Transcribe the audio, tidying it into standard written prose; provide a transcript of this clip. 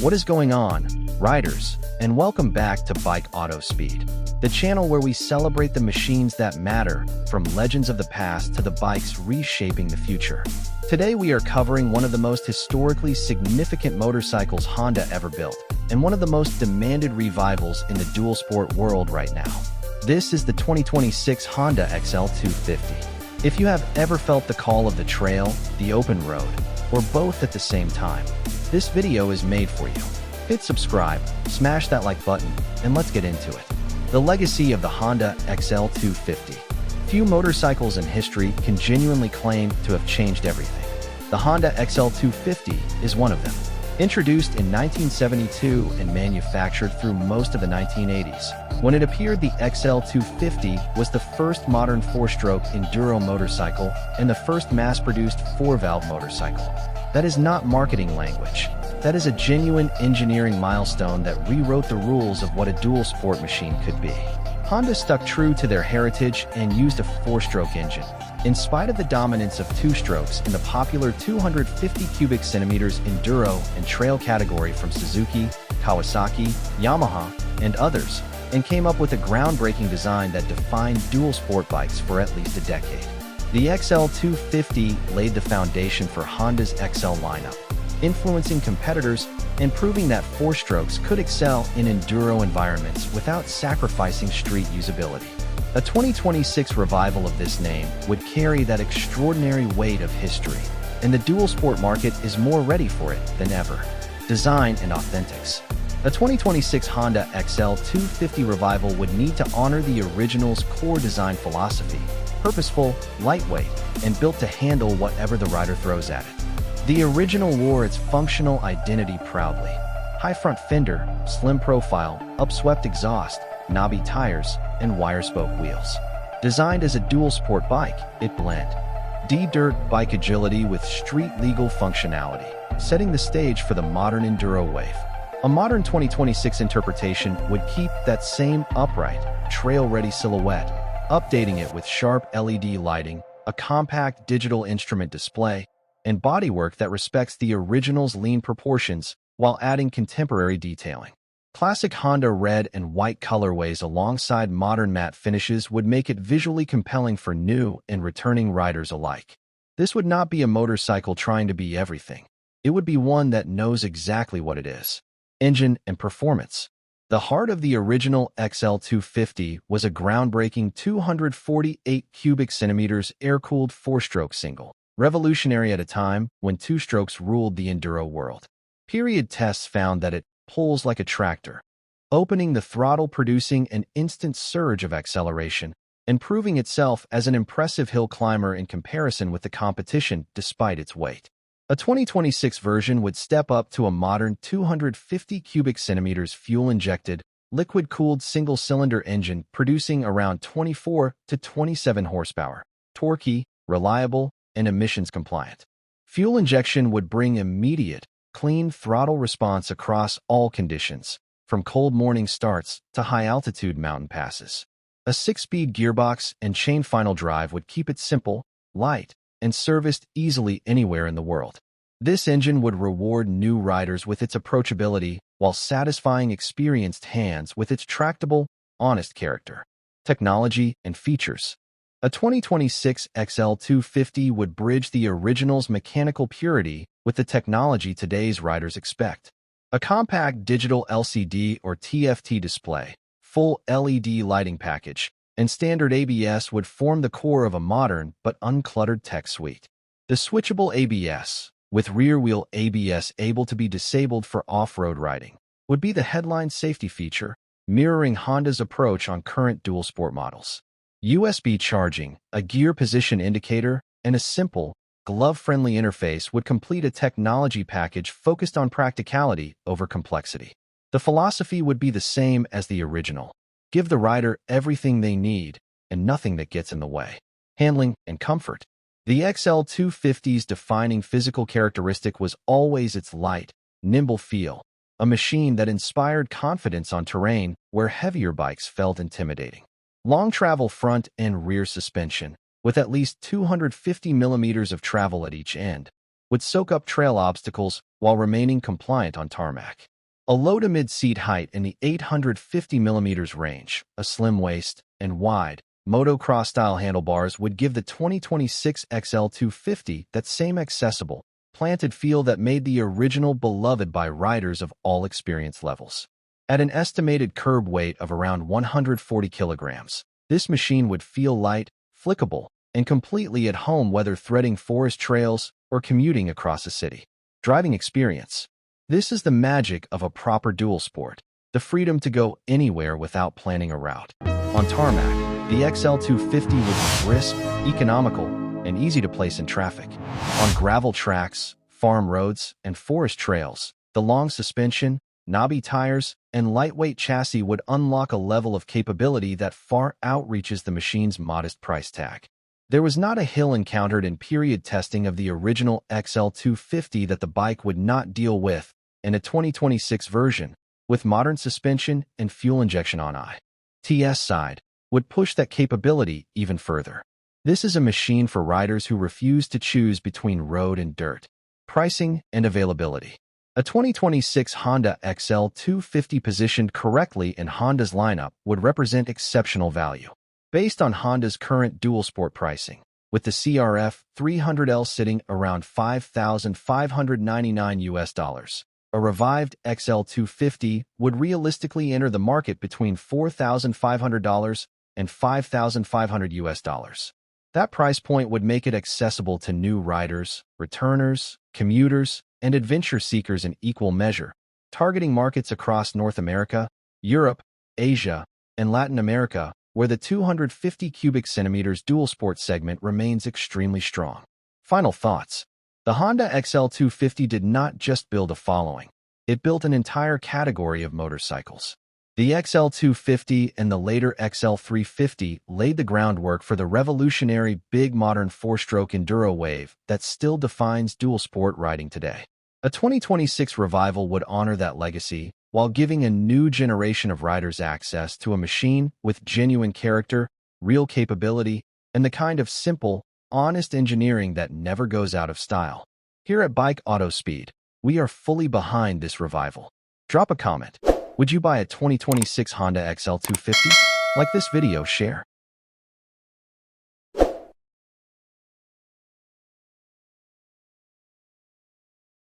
What is going on, riders? And welcome back to Bike Auto Speed, the channel where we celebrate the machines that matter, from legends of the past to the bikes reshaping the future. Today we are covering one of the most historically significant motorcycles Honda ever built, and one of the most demanded revivals in the dual sport world right now. This is the 2026 Honda XL250. If you have ever felt the call of the trail, the open road, or both at the same time, this video is made for you. Hit subscribe, smash that like button, and let's get into it. The legacy of the Honda XL250. Few motorcycles in history can genuinely claim to have changed everything. The Honda XL250 is one of them. Introduced in 1972 and manufactured through most of the 1980s. When it appeared, the XL250 was the first modern four-stroke enduro motorcycle and the first mass-produced four-valve motorcycle. That is not marketing language. That is a genuine engineering milestone that rewrote the rules of what a dual sport machine could be. Honda stuck true to their heritage and used a four-stroke engine, in spite of the dominance of two strokes in the popular 250 cubic centimeters enduro and trail category from Suzuki, Kawasaki, Yamaha, and others, and came up with a groundbreaking design that defined dual sport bikes for at least a decade. The XL250 laid the foundation for Honda's XL lineup, influencing competitors and proving that four strokes could excel in enduro environments without sacrificing street usability. A 2026 revival of this name would carry that extraordinary weight of history, and the dual sport market is more ready for it than ever. Design and authentics. A 2026 Honda XL250 revival would need to honor the original's core design philosophy: purposeful, lightweight, and built to handle whatever the rider throws at it. The original wore its functional identity proudly. High front fender, slim profile, upswept exhaust, knobby tires, and wire-spoke wheels. Designed as a dual sport bike, it blended dirt bike agility with street-legal functionality, setting the stage for the modern enduro wave. A modern 2026 interpretation would keep that same upright, trail-ready silhouette, updating it with sharp LED lighting, a compact digital instrument display, and bodywork that respects the original's lean proportions while adding contemporary detailing. Classic Honda red and white colorways alongside modern matte finishes would make it visually compelling for new and returning riders alike. This would not be a motorcycle trying to be everything. It would be one that knows exactly what it is. Engine and performance. The heart of the original XL250 was a groundbreaking 248 cubic centimeters air-cooled four-stroke single, revolutionary at a time when two strokes ruled the enduro world. Period tests found that it pulls like a tractor, opening the throttle, producing an instant surge of acceleration, and proving itself as an impressive hill climber in comparison with the competition despite its weight. A 2026 version would step up to a modern 250 cubic centimeters fuel-injected, liquid-cooled single-cylinder engine producing around 24 to 27 horsepower, torquey, reliable, and emissions-compliant. Fuel injection would bring immediate, clean throttle response across all conditions, from cold morning starts to high-altitude mountain passes. A 6-speed gearbox and chain final drive would keep it simple, light, and serviced easily anywhere in the world. This engine would reward new riders with its approachability while satisfying experienced hands with its tractable, honest character. Technology and features. A 2026 XL250 would bridge the original's mechanical purity with the technology today's riders expect. A compact digital LCD or TFT display, full LED lighting package, and standard ABS would form the core of a modern but uncluttered tech suite. The switchable ABS, with rear-wheel ABS able to be disabled for off-road riding, would be the headline safety feature, mirroring Honda's approach on current dual sport models. USB charging, a gear position indicator, and a simple, glove-friendly interface would complete a technology package focused on practicality over complexity. The philosophy would be the same as the original. Give the rider everything they need and nothing that gets in the way. Handling and comfort. The XL250's defining physical characteristic was always its light, nimble feel, a machine that inspired confidence on terrain where heavier bikes felt intimidating. Long travel front and rear suspension, with at least 250 millimeters of travel at each end, would soak up trail obstacles while remaining compliant on tarmac. A low to mid-seat height in the 850mm range, a slim waist, and wide, motocross-style handlebars would give the 2026 XL250 that same accessible, planted feel that made the original beloved by riders of all experience levels. At an estimated curb weight of around 140 kilograms, this machine would feel light, flickable, and completely at home whether threading forest trails or commuting across a city. Driving experience. This is the magic of a proper dual sport, the freedom to go anywhere without planning a route. On tarmac, the XL250 would be crisp, economical, and easy to place in traffic. On gravel tracks, farm roads, and forest trails, the long suspension, knobby tires, and lightweight chassis would unlock a level of capability that far outreaches the machine's modest price tag. There was not a hill encountered in period testing of the original XL250 that the bike would not deal with in a 2026 version, with modern suspension and fuel injection on ITS side, would push that capability even further. This is a machine for riders who refuse to choose between road and dirt. Pricing and availability. A 2026 Honda XL250 positioned correctly in Honda's lineup would represent exceptional value. Based on Honda's current dual sport pricing, with the CRF 300L sitting around $5,599, a revived XL250 would realistically enter the market between $4,500 and $5,500. That price point would make it accessible to new riders, returners, commuters, and adventure seekers in equal measure, targeting markets across North America, Europe, Asia, and Latin America, where the 250 cubic centimeters dual sport segment remains extremely strong. Final thoughts. The Honda XL250 did not just build a following. It built an entire category of motorcycles. The XL250 and the later XL350 laid the groundwork for the revolutionary big modern four-stroke enduro wave that still defines dual sport riding today. A 2026 revival would honor that legacy while giving a new generation of riders access to a machine with genuine character, real capability, and the kind of simple, honest engineering that never goes out of style. Here at Bike Auto Speed, we are fully behind this revival. Drop a comment. Would you buy a 2026 Honda XL250? Like this video, share.